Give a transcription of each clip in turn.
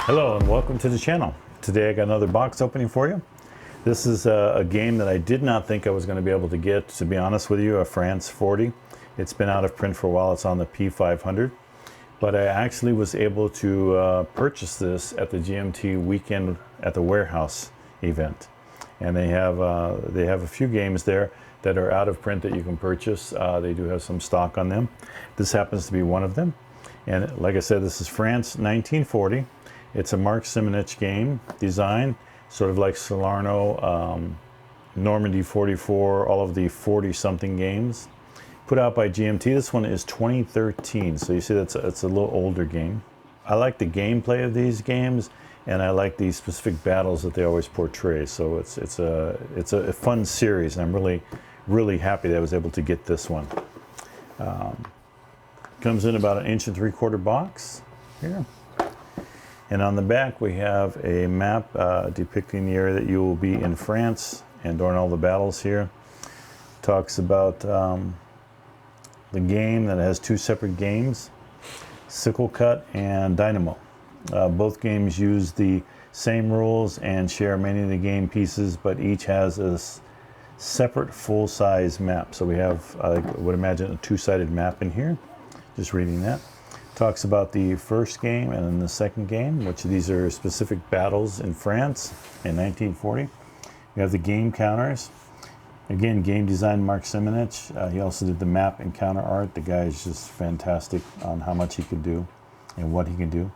Hello and welcome to the channel. Today I got another box opening for you. This is a game that I did not think I was going to be able to get, to be honest with you, a France 40. It's been out of print for a while. It's on the P500. But I actually was able to purchase this at the GMT Weekend at the Warehouse event. And they have a few games there that are out of print that you can purchase. They do have some stock on them. This happens to be one of them. And like I said, this is France 1940. It's a Mark Simonitch game design, sort of like Salerno, Normandy 44, all of the 40-something games. Put out by GMT. This one is 2013, so you see it's a little older game. I like the gameplay of these games, and I like the specific battles that they always portray. So it's a fun series, and I'm really happy that I was able to get this one. Comes in about 1 3/4 inch box here. And on the back we have a map depicting the area that you will be in France and during all the battles here. Talks about the game that has two separate games, Sickle Cut and Dynamo. Both games use the same rules and share many of the game pieces, but each has a separate full-size map. So we have, I would imagine, a two-sided map in here. Just reading that. Talks about the first game and then the second game, which these are specific battles in France in 1940. We have the game counters. Again, game design Mark Simonitch. He also did the map and counter art. The guy is just fantastic on how much he can do and what he can do.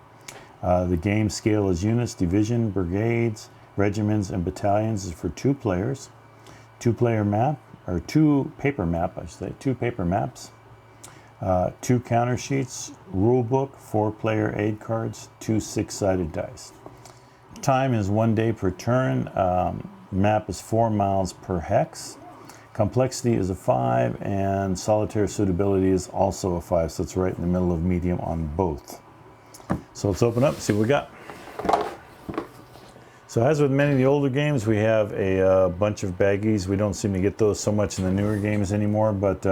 The game scale is units, division, brigades, regiments, and battalions. Is for 2 players. 2-player map, or 2 paper map, I should say, 2 paper maps. 2 counter sheets, rulebook, 4-player aid cards, 2 6-sided dice. Time is 1 day per turn. Map is 4 miles per hex. Complexity is a 5, and solitaire suitability is also a 5, so it's right in the middle of medium on both. So let's open up and see what we got. So as with many of the older games, we have a bunch of baggies. We don't seem to get those so much in the newer games anymore, but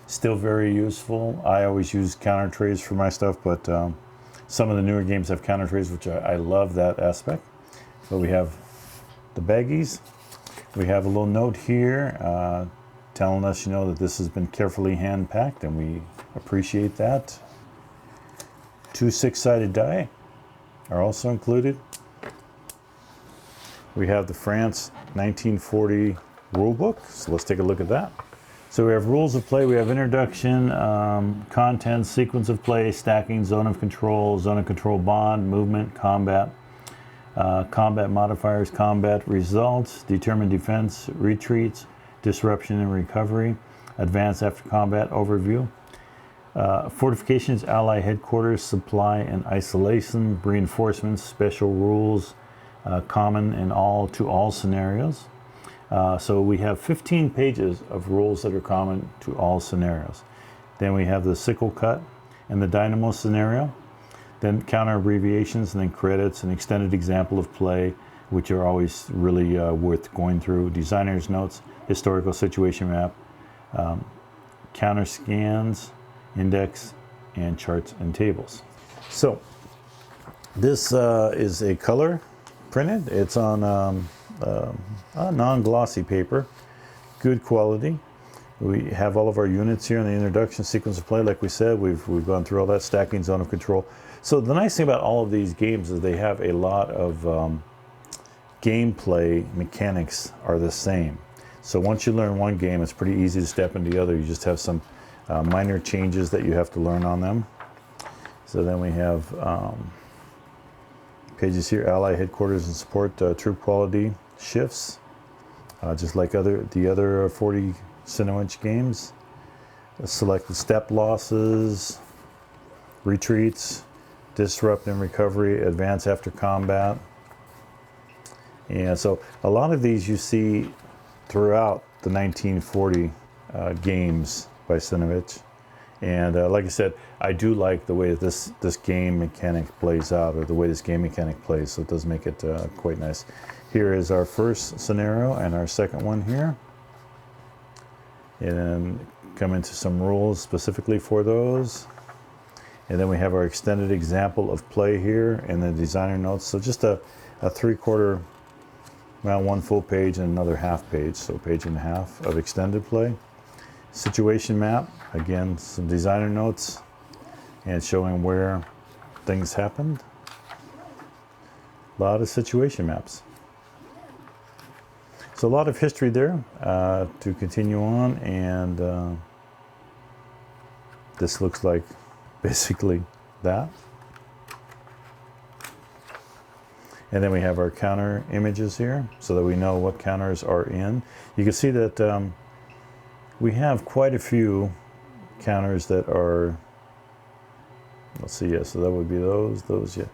still very useful. I always use counter trays for my stuff, but some of the newer games have counter trays, which I love that aspect. So we have the baggies. We have a little note here telling us, that this has been carefully hand packed, and we appreciate that. 2 6-sided die are also included. We have the France 1940 rulebook, so let's take a look at that. So we have rules of play, we have introduction, contents, sequence of play, stacking, zone of control bond, movement, combat, combat modifiers, combat results, determine defense, retreats, disruption and recovery, advance after combat, overview, fortifications, ally headquarters, supply and isolation, reinforcements, special rules, common in to all scenarios. So we have 15 pages of rules that are common to all scenarios. Then we have the Sickle Cut and the Dynamo scenario. Then counter abbreviations, and then credits, an extended example of play, which are always really worth going through. Designer's notes, historical situation map, counter scans, index, and charts and tables. So this is a color printed. It's on non-glossy paper, good quality. We have all of our units here in the introduction, sequence of play. Like we said, we've gone through all that, stacking, zone of control. So the nice thing about all of these games is they have a lot of gameplay mechanics are the same. So once you learn one game, it's pretty easy to step into the other. You just have some minor changes that you have to learn on them. So then we have pages here, ally headquarters and support, troop quality shifts, just like the other 40 Simonitch games. Select the step losses, retreats, disrupt and recovery, advance after combat. And so a lot of these you see throughout the 1940 games by Simonitch. And like I said, I do like the way that this game mechanic plays out, or the way this game mechanic plays, so it does make it quite nice. Here is our first scenario and our second one here. And then come into some rules specifically for those. And then we have our extended example of play here and the designer notes. So just a 3/4, well, one full page and another half page, so a page and a half of extended play. Situation map, again, some designer notes and showing where things happened. A lot of situation maps. So a lot of history there to continue on, and this looks like basically that. And then we have our counter images here so that we know what counters are in. You can see that we have quite a few counters that are, let's see, yeah, so that would be those, yeah.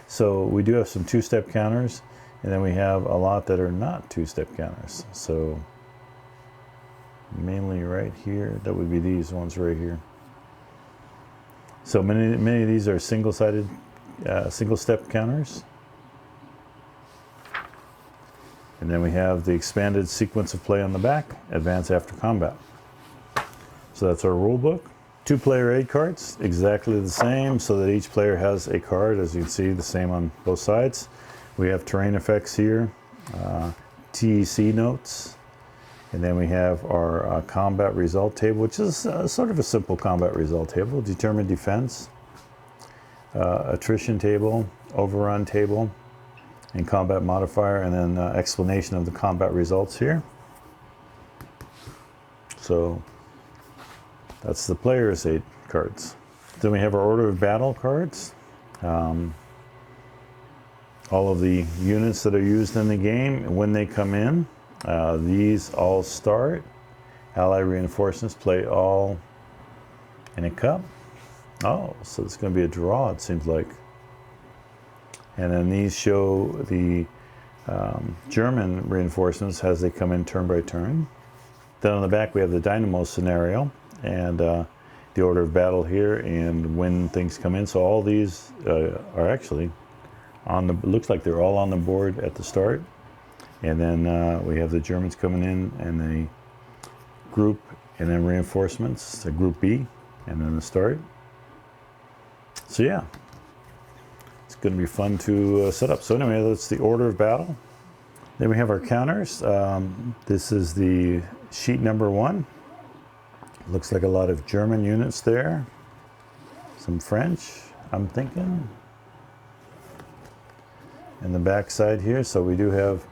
So we do have some two-step counters, and then we have a lot that are not two-step counters. So mainly right here, that would be these ones right here. So many of these are single-sided, single-step counters. And then we have the expanded sequence of play on the back, advance after combat. So that's our rule book. 2-player aid cards, exactly the same, so that each player has a card, as you can see, the same on both sides. We have terrain effects here, TEC notes, and then we have our combat result table, which is sort of a simple combat result table. Determined defense, attrition table, overrun table, and combat modifier, and then explanation of the combat results here. So that's the player's aid cards. Then we have our order of battle cards. All of the units that are used in the game, when they come in, these all start. Ally reinforcements play all in a cup. Oh, so it's going to be a draw, it seems like. And then these show the German reinforcements as they come in turn by turn. Then on the back we have the Dynamo scenario and the order of battle here and when things come in. So all these are actually on the, looks like they're all on the board at the start. And then we have the Germans coming in and the group and then reinforcements, the group B, and then the start. So yeah, it's going to be fun to set up. So anyway, that's the order of battle. Then we have our counters. This is the sheet number 1. Looks like a lot of German units there. Some French, I'm thinking. And the back side here, so we do have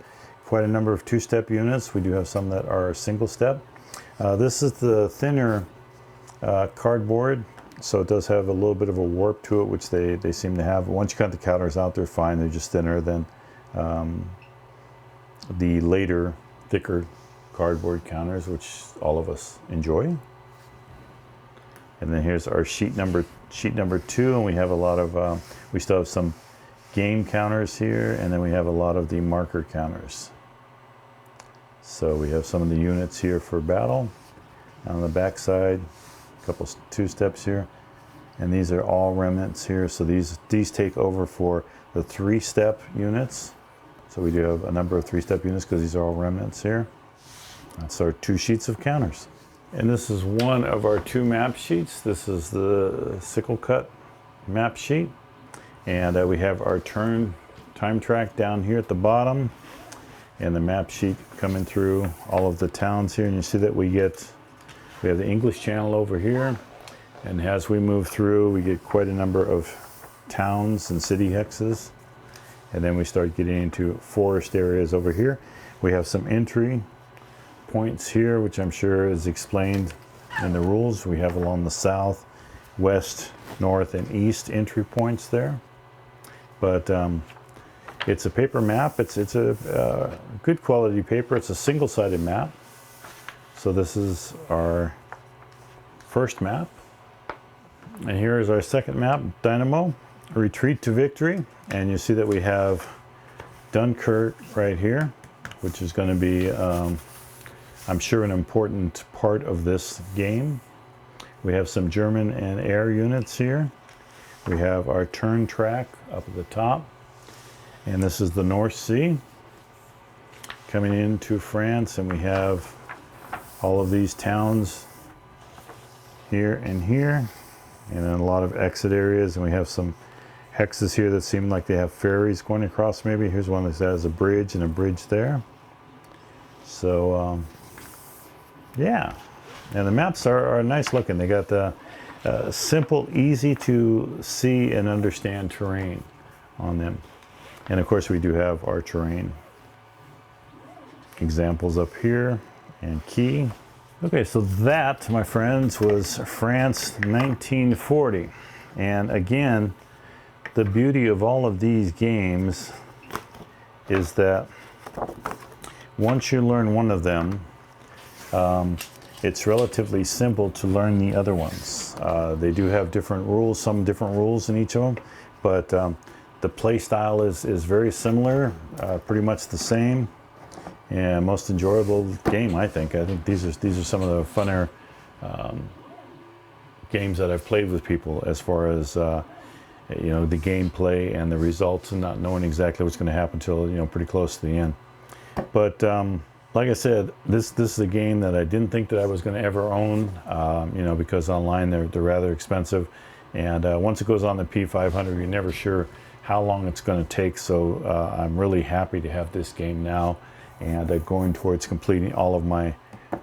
quite a number of 2-step units. We do have some that are single-step. This is the thinner cardboard, so it does have a little bit of a warp to it, which they seem to have. Once you cut the counters out, they're fine. They're just thinner than the later, thicker cardboard counters, which all of us enjoy. And then here's our sheet number 2, and we have a lot of, we still have some game counters here, and then we have a lot of the marker counters. So we have some of the units here for battle. On the back side, a couple 2-steps here, and these are all remnants here. So these take over for the 3-step units. So we do have a number of 3-step units because these are all remnants here. That's our 2 sheets of counters. And this is one of our 2 map sheets. This is the Sickle Cut map sheet. And we have our time track down here at the bottom. And the map sheet coming through all of the towns here. And you see that we have the English Channel over here. And as we move through, we get quite a number of towns and city hexes. And then we start getting into forest areas over here. We have some entry points here, which I'm sure is explained in the rules. We have along the south, west, north, and east entry points there. But it's a paper map. It's a good quality paper. It's a single-sided map. So this is our first map. And here is our second map, Dynamo, Retreat to Victory. And you see that we have Dunkirk right here, which is going to be, I'm sure, an important part of this game. We have some German and air units here. We have our turn track up at the top. And this is the North Sea coming into France. And we have all of these towns here and here. and then a lot of exit areas, and we have some hexes here that seem like they have ferries going across. Maybe here's one that has a bridge and a bridge there. So yeah, and the maps are nice looking. They got the simple, easy to see and understand terrain on them. And of course we do have our terrain examples up here and key. Okay, so that, my friends, was France 1940. And again, the beauty of all of these games is that once you learn one of them, it's relatively simple to learn the other ones. They do have different rules, some different rules in each of them, but the play style is very similar, pretty much the same, and most enjoyable game, I think. I think these are some of the funner games that I've played with people, as far as you know, the gameplay and the results, and not knowing exactly what's going to happen until, you know, pretty close to the end. But like I said, this is a game that I didn't think that I was going to ever own, you know, because online they're rather expensive, and once it goes on the P500, you're never sure how long it's going to take. So I'm really happy to have this game now, and going towards completing all of my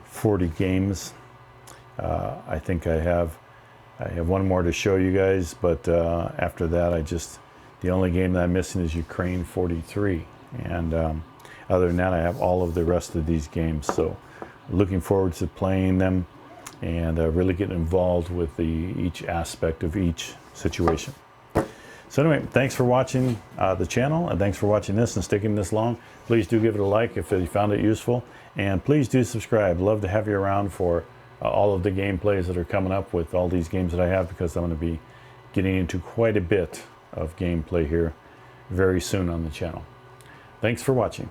40 games. I think I have one more to show you guys, but after that, the only game that I'm missing is Ukraine 43, and other than that, I have all of the rest of these games. So looking forward to playing them and really getting involved with each aspect of each situation. So anyway, thanks for watching the channel, and thanks for watching this and sticking this long. Please do give it a like if you found it useful, and please do subscribe. Love to have you around for all of the gameplays that are coming up with all these games that I have, because I'm going to be getting into quite a bit of gameplay here very soon on the channel. Thanks for watching.